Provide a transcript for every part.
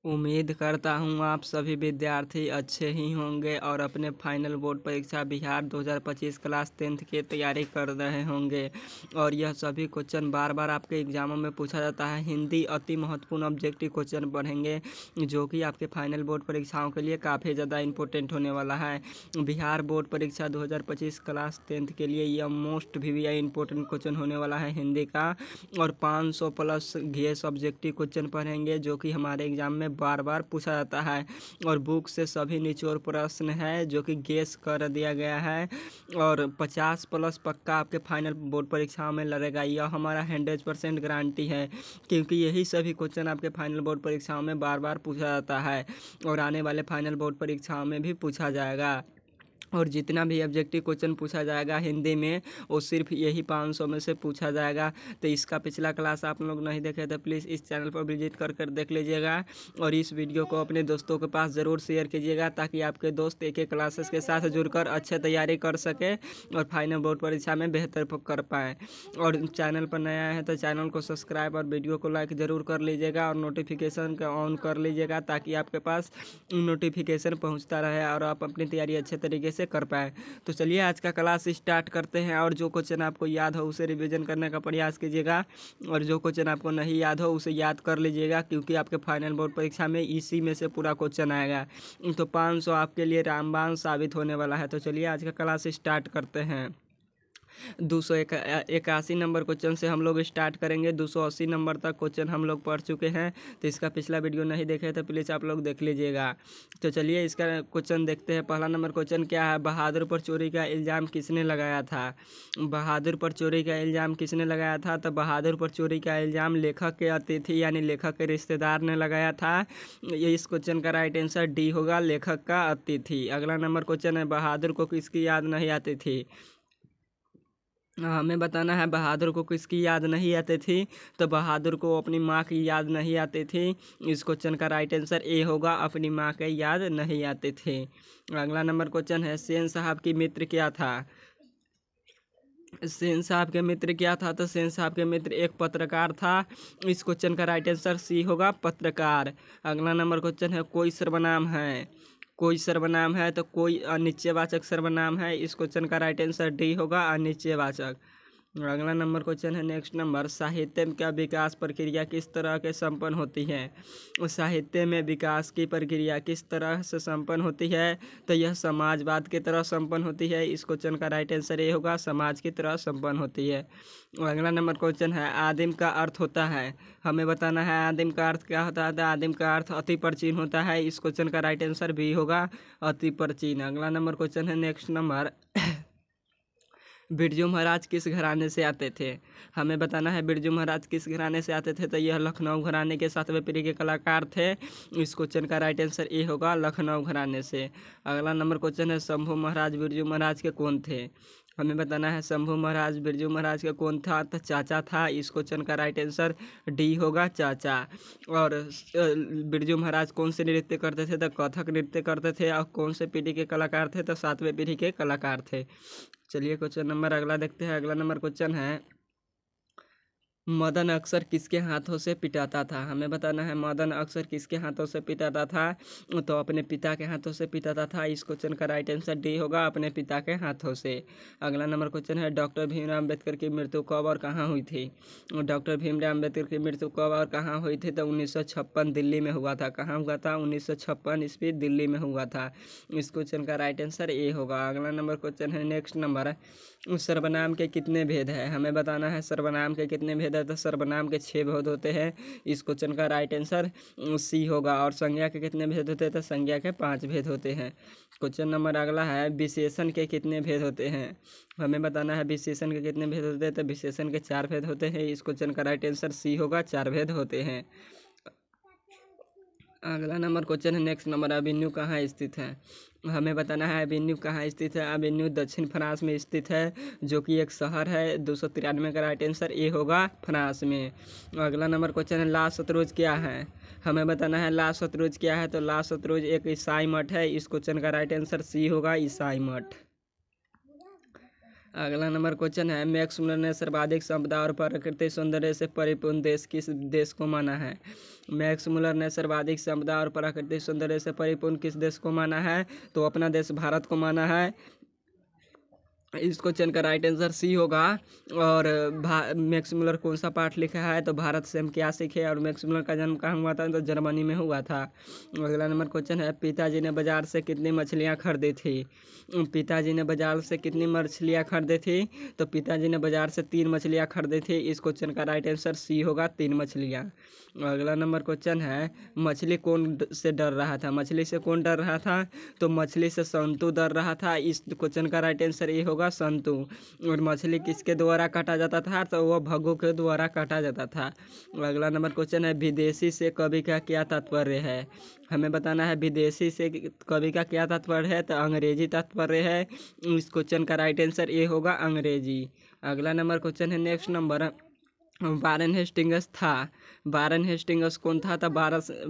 उम्मीद करता हूँ आप सभी विद्यार्थी अच्छे ही होंगे और अपने फाइनल बोर्ड परीक्षा बिहार 2025 क्लास 10th की तैयारी कर रहे होंगे। और यह सभी क्वेश्चन बार बार आपके एग्जामों में पूछा जाता है। हिंदी अति महत्वपूर्ण ऑब्जेक्टिव क्वेश्चन पढ़ेंगे जो कि आपके फाइनल बोर्ड परीक्षाओं के लिए काफ़ी ज़्यादा इंपॉर्टेंट होने वाला है। बिहार बोर्ड परीक्षा 2025 क्लास 10th के लिए यह मोस्ट VVI इंपॉर्टेंट क्वेश्चन होने वाला है हिंदी का। और 500 प्लस गेस ऑब्जेक्टिव क्वेश्चन पढ़ेंगे जो कि हमारे एग्जाम में बार बार पूछा जाता है। और बुक से सभी निचोड़ प्रश्न है जो कि गेस कर दिया गया है। और 50 प्लस पक्का आपके फाइनल बोर्ड परीक्षाओं में लड़ेगा। यह हमारा 100% गारंटी है क्योंकि यही सभी क्वेश्चन आपके फाइनल बोर्ड परीक्षाओं में बार बार पूछा जाता है और आने वाले फाइनल बोर्ड परीक्षाओं में भी पूछा जाएगा। और जितना भी ऑब्जेक्टिव क्वेश्चन पूछा जाएगा हिंदी में वो सिर्फ यही 500 में से पूछा जाएगा। तो इसका पिछला क्लास आप लोग नहीं देखे तो प्लीज़ इस चैनल पर विजिट कर कर देख लीजिएगा। और इस वीडियो को अपने दोस्तों के पास ज़रूर शेयर कीजिएगा ताकि आपके दोस्त एक एक क्लासेस के साथ जुड़कर अच्छे तैयारी कर सके और फाइनल बोर्ड परीक्षा में बेहतर कर पाएँ। और चैनल पर नया है तो चैनल को सब्सक्राइब और वीडियो को लाइक ज़रूर कर लीजिएगा और नोटिफिकेशन का ऑन कर लीजिएगा ताकि आपके पास नोटिफिकेशन पहुँचता रहे और आप अपनी तैयारी अच्छे तरीके से कर पाए। तो चलिए आज का क्लास स्टार्ट करते हैं। और जो क्वेश्चन आपको याद हो उसे रिवीजन करने का प्रयास कीजिएगा और जो क्वेश्चन आपको नहीं याद हो उसे याद कर लीजिएगा क्योंकि आपके फाइनल बोर्ड परीक्षा में इसी में से पूरा क्वेश्चन आएगा। तो 500 आपके लिए रामबाण साबित होने वाला है। तो चलिए आज का क्लास स्टार्ट करते हैं। 281 नंबर क्वेश्चन से हम लोग स्टार्ट करेंगे। 280 नंबर तक क्वेश्चन हम लोग पढ़ चुके हैं तो इसका पिछला वीडियो नहीं देखे तो प्लीज़ आप लोग देख लीजिएगा। तो चलिए इसका क्वेश्चन देखते हैं। पहला नंबर क्वेश्चन क्या है? बहादुर पर चोरी का इल्ज़ाम किसने लगाया था? बहादुर पर चोरी का इल्ज़ाम किसने लगाया था? तो बहादुर पर चोरी का इल्ज़ाम लेखक के अतिथि यानी लेखक के रिश्तेदार ने लगाया था। ये इस क्वेश्चन का राइट आंसर डी होगा, लेखक का अतिथि। अगला नंबर क्वेश्चन है बहादुर को किसकी याद नहीं आती थी? हमें बताना है बहादुर को किसकी याद नहीं आती थी। तो बहादुर को अपनी माँ की याद नहीं आती थी। इस क्वेश्चन का राइट आंसर ए होगा, अपनी माँ की याद नहीं आती थी। अगला नंबर क्वेश्चन है सेन साहब की मित्र क्या था? सेन साहब के मित्र क्या था? तो सेन साहब के मित्र एक पत्रकार था। इस क्वेश्चन का राइट आंसर सी होगा, पत्रकार। अगला नंबर क्वेश्चन है कोई सर्वनाम है। कोई सर्वनाम है तो कोई अनिश्चयवाचक सर्वनाम है। इस क्वेश्चन का राइट आंसर डी होगा, अनिश्चयवाचक। अगला नंबर क्वेश्चन है नेक्स्ट नंबर साहित्य का विकास प्रक्रिया किस तरह के संपन्न होती है? साहित्य में विकास की प्रक्रिया किस तरह से संपन्न होती है? तो यह समाजवाद की तरह संपन्न होती है। इस क्वेश्चन का राइट आंसर ये होगा, समाज की तरह संपन्न होती है। अगला नंबर क्वेश्चन है आदिम का अर्थ होता है। हमें बताना है आदिम का अर्थ क्या होता है। आदिम का अर्थ अति प्राचीन होता है। इस क्वेश्चन का राइट आंसर बी होगा, अति प्राचीन। अगला नंबर क्वेश्चन है नेक्स्ट नंबर बिरजू महाराज किस घराने से आते थे? हमें बताना है बिरजू महाराज किस घराने से आते थे। तो यह लखनऊ घराने के 7वें पीढ़ी के कलाकार थे। इस क्वेश्चन का राइट आंसर ए होगा, लखनऊ घराने से। अगला नंबर क्वेश्चन है शंभू महाराज बिरजू महाराज के कौन थे? हमें बताना है शंभू महाराज बिरजू महाराज के कौन था? तो चाचा था। इस क्वेश्चन का राइट आंसर डी होगा, चाचा। और बिरजू महाराज कौन से नृत्य करते थे? तो कथक नृत्य करते थे। और कौन से पीढ़ी के कलाकार थे? तो 7वें पीढ़ी के कलाकार थे। चलिए क्वेश्चन नंबर अगला देखते हैं। अगला नंबर क्वेश्चन है मदन अक्सर किसके हाथों से पिटाता था? हमें बताना है मदन अक्सर किसके हाथों से पिटाता था। तो अपने पिता के हाथों से पिटाता था। इस क्वेश्चन का राइट आंसर डी होगा, अपने पिता के हाथों से। अगला नंबर क्वेश्चन है डॉक्टर भीमराव अम्बेडकर की मृत्यु कब और कहाँ हुई थी? डॉक्टर भीमराव अम्बेडकर की मृत्यु कब और कहाँ हुई थी? तो 1956 दिल्ली में हुआ था। कहाँ हुआ था? 1956 ईस्वी दिल्ली में हुआ था। इस क्वेश्चन का राइट आंसर ए होगा। अगला नंबर क्वेश्चन है नेक्स्ट नंबर सर्वनाम के कितने भेद हैं? हमें बताना है सर्वनाम के कितने भेद है। तो सर्वनाम के 6 भेद होते हैं। इस क्वेश्चन का राइट आंसर सी होगा। और संज्ञा के कितने भेद होते हैं? तो संज्ञा के 5 भेद होते हैं। क्वेश्चन नंबर अगला है विशेषण के कितने भेद होते हैं? हमें बताना है विशेषण के कितने भेद होते हैं। तो विशेषण के 4 भेद होते हैं। इस क्वेश्चन का राइट आंसर सी होगा, 4 भेद होते हैं। अगला नंबर क्वेश्चन है नेक्स्ट नंबर अवेन्यू कहाँ स्थित है? हमें बताना है अवेन्यू कहाँ स्थित है। अवेन्यू दक्षिण फ्रांस में स्थित है जो कि एक शहर है। 293 का राइट आंसर ए होगा, फ्रांस में। अगला नंबर क्वेश्चन है ला सतरुज क्या है? हमें बताना है ला सतरुज क्या है। तो ला सतरुज एक ईसाई मठ है। इस क्वेश्चन का राइट आंसर सी होगा, ईसाई मठ। अगला नंबर क्वेश्चन है, मैक्स मुलर ने सर्वाधिक संपदा और प्राकृतिक सौंदर्य से परिपूर्ण देश किस देश को माना है? मैक्स मुलर ने सर्वाधिक संपदा और प्राकृतिक सौंदर्य से परिपूर्ण किस देश को माना है? तो अपना देश भारत को माना है। इस क्वेश्चन का राइट आंसर सी होगा। और मैक्स मुलर कौन सा पाठ लिखा है? तो भारत से हम क्या सीखे। और मैक्स मुलर का जन्म कहाँ हुआ था? तो जर्मनी में हुआ था। अगला नंबर क्वेश्चन है, पिताजी ने बाजार से कितनी मछलियाँ खरीदी थी? पिताजी ने बाजार से कितनी मछलियाँ खरीदी थी? तो पिताजी ने बाजार से 3 मछलियाँ खरीदी थी। इस क्वेश्चन का राइट आंसर सी होगा, 3 मछलियाँ। अगला नंबर क्वेश्चन है, मछली कौन से डर रहा था? मछली से कौन डर रहा था? तो मछली से संतु डर रहा था। इस क्वेश्चन का राइट आंसर ये होगा, संतु। और मछली किसके द्वारा काटा जाता था? तो वह भग्गू के द्वारा काटा जाता था। अगला नंबर क्वेश्चन है, विदेशी से कवि का क्या तात्पर्य है? हमें बताना है विदेशी से कवि का क्या तात्पर्य है? तो अंग्रेजी तात्पर्य है। इस क्वेश्चन का राइट आंसर ये होगा, अंग्रेजी। अगला नंबर क्वेश्चन है, नेक्स्ट नंबर, वारेन हेस्टिंग्स था। वारेन हेस्टिंग्स कौन था? तो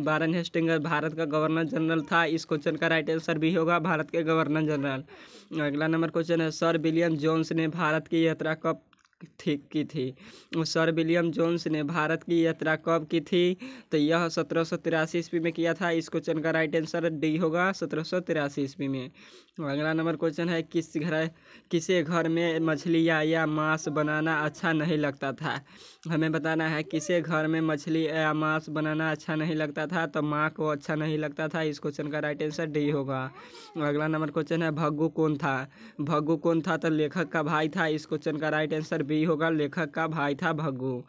वारेन हेस्टिंग्स भारत का गवर्नर जनरल था। इस क्वेश्चन का राइट आंसर भी होगा, भारत के गवर्नर जनरल। अगला नंबर क्वेश्चन है, सर विलियम जोन्स ने भारत की यात्रा कब की थी? सर विलियम जोन्स ने भारत की यात्रा कब की थी? तो यह 1783 ईस्वी में किया था। इस क्वेश्चन का राइट आंसर डी होगा, 1783 ईस्वी में। अगला नंबर क्वेश्चन है, किसे घर में मछलियाँ या मांस बनाना अच्छा नहीं लगता था? हमें बताना है किसे घर में मछली या मांस बनाना अच्छा नहीं लगता था? तो माँ को अच्छा नहीं लगता था। इस क्वेश्चन का राइट आंसर डी होगा। अगला नंबर क्वेश्चन है, भग्गू कौन था? भग्गू कौन था? तो लेखक का भाई था। इस क्वेश्चन का राइट आंसर बी होगा, लेखक का भाई था भग्गू।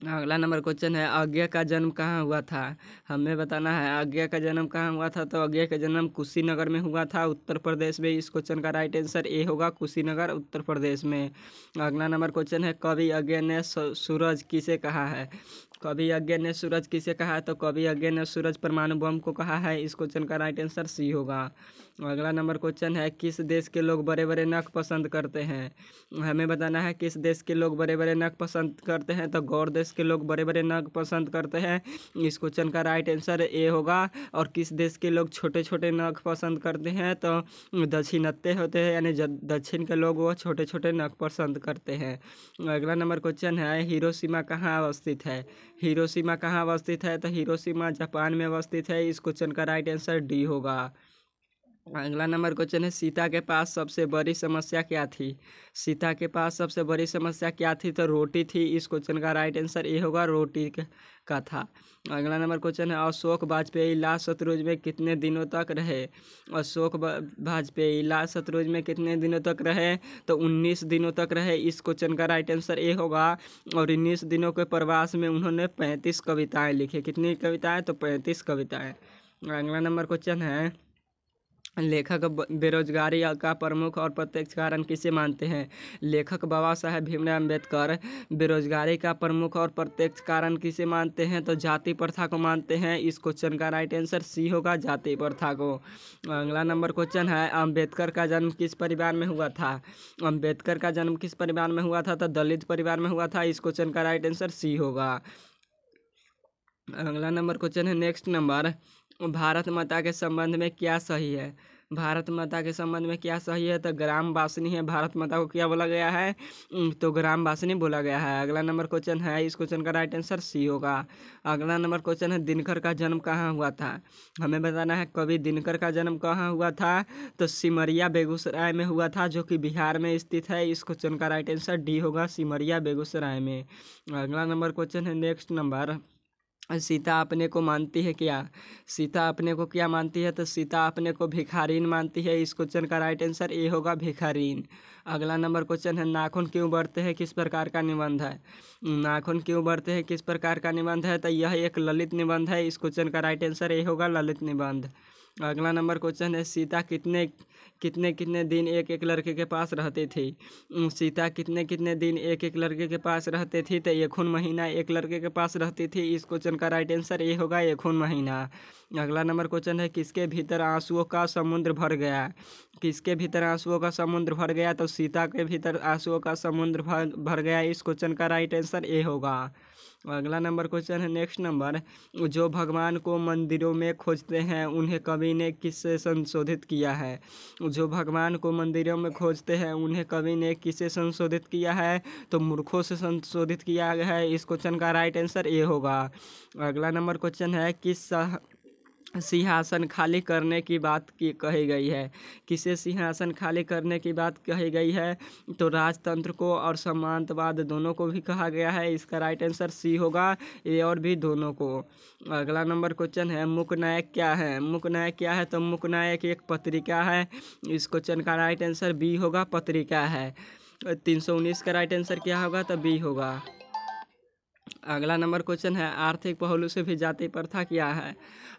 अगला नंबर क्वेश्चन है, अज्ञा का जन्म कहाँ हुआ था? हमें बताना है अज्ञा का जन्म कहाँ हुआ था? तो अज्ञा का जन्म कुशीनगर में हुआ था, उत्तर प्रदेश में। इस क्वेश्चन का राइट आंसर ए होगा, कुशीनगर, उत्तर प्रदेश में। अगला नंबर क्वेश्चन है, कवि अज्ञा ने सूरज किसे कहा है? कवि अज्ञा ने सूरज किसे कहा है? तो कवि अज्ञा ने सूरज परमाणु बम को कहा है। इस क्वेश्चन का राइट आंसर सी होगा। अगला नंबर क्वेश्चन है, किस देश के लोग बड़े बड़े नख पसंद करते हैं? हमें बताना है किस देश के लोग बड़े बड़े नख पसंद करते हैं? तो गौर देश के लोग बड़े बड़े नख पसंद करते हैं। इस क्वेश्चन का राइट आंसर ए होगा। और किस देश के लोग छोटे छोटे नख पसंद करते हैं? तो दक्षिणत्य होते हैं, यानी दक्षिण के लोग वो छोटे छोटे नख पसंद करते हैं। अगला नंबर क्वेश्चन है, हिरोशिमा कहाँ अवस्थित है? हिरोशिमा कहाँ अवस्थित है? तो हिरोशिमा जापान में अवस्थित है। इस क्वेश्चन का राइट आंसर डी होगा। अगला नंबर क्वेश्चन है, सीता के पास सबसे बड़ी समस्या क्या थी? सीता के पास सबसे बड़ी समस्या क्या थी? तो रोटी थी। इस क्वेश्चन का राइट आंसर ए होगा, रोटी का था। अगला नंबर क्वेश्चन है, अशोक वाजपेयी लाल शतरुंज में कितने दिनों तक रहे? अशोक वाजपेयी लाल शतरुंज में कितने दिनों तक रहे? तो 19 दिनों तक रहे। इस क्वेश्चन का राइट आंसर ए होगा। और 19 दिनों के प्रवास में उन्होंने 35 कविताएं लिखी। कितनी कविताएं? तो 35 कविताएं। अगला नंबर क्वेश्चन है, लेखक बेरोजगारी का प्रमुख और प्रत्यक्ष कारण किसे मानते हैं? लेखक बाबा साहेब भीमराव अम्बेडकर बेरोजगारी का प्रमुख और प्रत्यक्ष कारण किसे मानते हैं? तो जाति प्रथा को मानते हैं। इस क्वेश्चन का राइट आंसर सी होगा, जाति प्रथा को। अगला नंबर क्वेश्चन है, अम्बेडकर का जन्म किस परिवार में हुआ था? अम्बेडकर का जन्म किस परिवार में हुआ था? तो दलित परिवार में हुआ था। इस क्वेश्चन का राइट आंसर सी होगा। अगला नंबर क्वेश्चन है, नेक्स्ट नंबर, भारत माता के संबंध में क्या सही है? भारत माता के संबंध में क्या सही है? तो ग्राम वासिनी है। भारत माता को क्या बोला गया है? तो ग्राम वासिनी बोला गया है। अगला नंबर क्वेश्चन है, इस क्वेश्चन का राइट आंसर सी होगा। अगला नंबर क्वेश्चन है, दिनकर का जन्म कहाँ हुआ था? हमें बताना है कवि दिनकर का जन्म कहाँ हुआ था? तो सिमरिया बेगूसराय में हुआ था, जो कि बिहार में स्थित है। इस क्वेश्चन का राइट आंसर डी होगा, सिमरिया बेगूसराय में। अगला नंबर क्वेश्चन है, नेक्स्ट नंबर, सीता अपने को मानती है क्या? सीता अपने को क्या मानती है? तो सीता अपने को भिखारीन मानती है। इस क्वेश्चन का राइट आंसर ए होगा, भिखारीन। अगला नंबर क्वेश्चन है, नाखून क्यों बढ़ते हैं किस प्रकार का निबंध है? नाखून क्यों बढ़ते हैं किस प्रकार का निबंध है? तो यह एक ललित निबंध है। इस क्वेश्चन का राइट आंसर ए होगा, ललित निबंध। अगला नंबर क्वेश्चन है, सीता कितने कितने कितने दिन एक एक लड़के के पास रहती थी? सीता कितने कितने दिन एक एक लड़के के पास रहते थी? तो 1 महीना एक लड़के के पास रहती थी। इस क्वेश्चन का राइट आंसर ये होगा, 1 महीना। अगला नंबर क्वेश्चन है, किसके भीतर आंसुओं का समुद्र भर गया? किसके भीतर आंसुओं का समुद्र भर गया? तो सीता के भीतर आंसुओं का समुद्र भर गया। इस क्वेश्चन का राइट आंसर ए होगा। अगला नंबर क्वेश्चन है नेक्स्ट नंबर, जो भगवान को मंदिरों में खोजते हैं उन्हें कवि ने किससे संशोधित किया है? जो भगवान को मंदिरों में खोजते हैं उन्हें कवि ने किससे संशोधित किया है? तो मूर्खों से संशोधित किया गया है। इस क्वेश्चन का राइट आंसर ए होगा। अगला नंबर क्वेश्चन है, किस सिंहासन खाली करने की बात की कही गई है? किसे सिंहासन खाली करने की बात कही गई है? तो राजतंत्र को और सामंतवाद दोनों को भी कहा गया है। इसका राइट आंसर सी होगा, ए और भी दोनों को। अगला नंबर क्वेश्चन है, मूकनायक क्या है? मूकनायक क्या है? तो मूकनायक एक पत्रिका है। इस क्वेश्चन का राइट आंसर बी होगा, पत्रिका है। 319 का राइट आंसर क्या होगा? तो बी होगा। अगला नंबर क्वेश्चन है, आर्थिक पहलू से भी जाति प्रथा क्या है?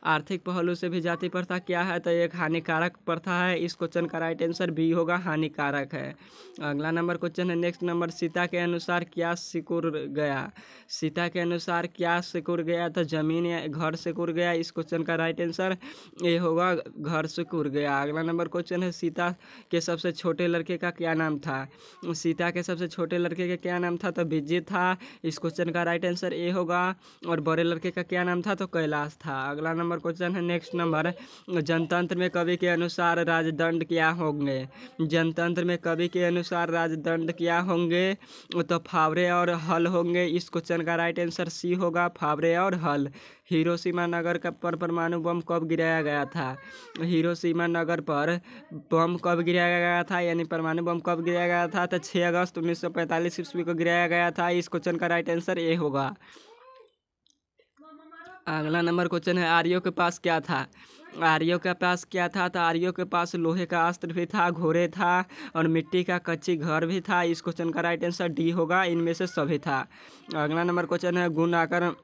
आर्थिक पहलू से भी जाति प्रथा क्या है? तो एक हानिकारक प्रथा है। इस क्वेश्चन का राइट आंसर बी होगा, हानिकारक है। अगला नंबर क्वेश्चन है नेक्स्ट नंबर, सीता के अनुसार क्या सिकुड़ गया? सीता के अनुसार क्या सिकुड़ गया? तो जमीन या घर सिकुड़ गया। इस क्वेश्चन का राइट आंसर ए होगा, घर सिकुड़ गया। अगला नंबर क्वेश्चन है, सीता के सबसे छोटे लड़के का क्या नाम था? सीता के सबसे छोटे लड़के का क्या नाम था? तो विजय था। इस क्वेश्चन का राइट आंसर ए होगा। और बड़े लड़के का क्या नाम था? तो कैलाश था। अगला नंबर क्वेश्चन है नेक्स्ट नंबर, जनतंत्र में कवि के अनुसार राजदंड क्या होंगे? जनतंत्र में कवि के अनुसार राजदंड क्या होंगे? तो फावरे और हल होंगे। इस क्वेश्चन का राइट आंसर सी होगा, फावरे और हल। हिरोशिमा नगर पर परमाणु बम कब गिराया गया था? हिरोशिमा नगर पर बम कब गिराया गया था, यानी परमाणु बम कब गिराया गया था? तो 6 अगस्त 1945 ईस्वी को गिराया गया था। इस क्वेश्चन का राइट आंसर ए होगा। अगला नंबर क्वेश्चन है, आर्यों के पास क्या था? आर्यों के पास क्या था? तो आर्यों के पास लोहे का अस्त्र भी था, घोड़े था और मिट्टी का कच्ची घर भी था। इस क्वेश्चन का राइट आंसर डी होगा, इनमें से सभी था। अगला नंबर क्वेश्चन है, गुण आकर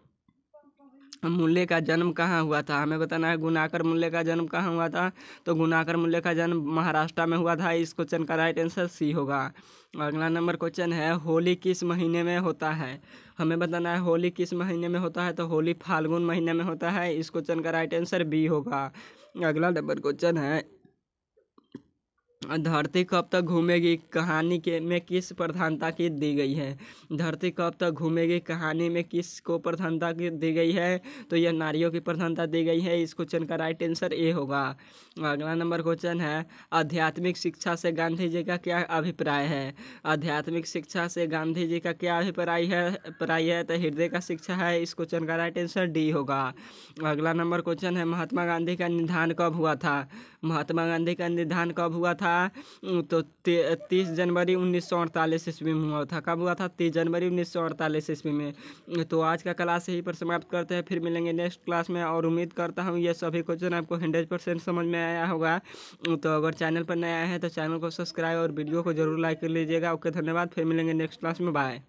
मूल्य का जन्म कहाँ हुआ था? हमें बताना है गुणाकर मूल्य का जन्म कहाँ हुआ था। तो गुणाकर मूल्य का जन्म महाराष्ट्र में हुआ था। इस क्वेश्चन का राइट आंसर सी होगा। अगला नंबर क्वेश्चन है, होली किस महीने में होता है? हमें बताना है होली किस महीने में होता है। तो होली फाल्गुन महीने में होता है। इस क्वेश्चन का राइट आंसर बी होगा। अगला नंबर क्वेश्चन है, धरती कब तक घूमेगी कहानी के में किस प्रधानता की दी गई है? धरती कब तक घूमेगी कहानी में किस को प्रधानता की दी गई है? तो यह नारियों की प्रधानता दी गई है। इस क्वेश्चन का राइट आंसर ए होगा। अगला नंबर क्वेश्चन है, आध्यात्मिक शिक्षा से गांधी जी का क्या अभिप्राय है? आध्यात्मिक शिक्षा से गांधी जी का क्या अभिप्राय है? तो हृदय का शिक्षा है। इस क्वेश्चन का राइट आंसर डी होगा। अगला नंबर क्वेश्चन है, महात्मा गांधी का निधन कब हुआ था? महात्मा गांधी का निधन कब हुआ था? तो 30 जनवरी 1948 ईस्वी में हुआ था। कब हुआ था? 30 जनवरी 1948 ईस्वी में। तो आज का क्लास यहीं पर समाप्त करते हैं, फिर मिलेंगे नेक्स्ट क्लास में। और उम्मीद करता हूँ ये सभी क्वेश्चन आपको 100% समझ में आया होगा। तो अगर चैनल पर नया है तो चैनल को सब्सक्राइब और वीडियो को जरूर लाइक कर लीजिएगा। ओके, धन्यवाद। फिर मिलेंगे नेक्स्ट क्लास में। बाय।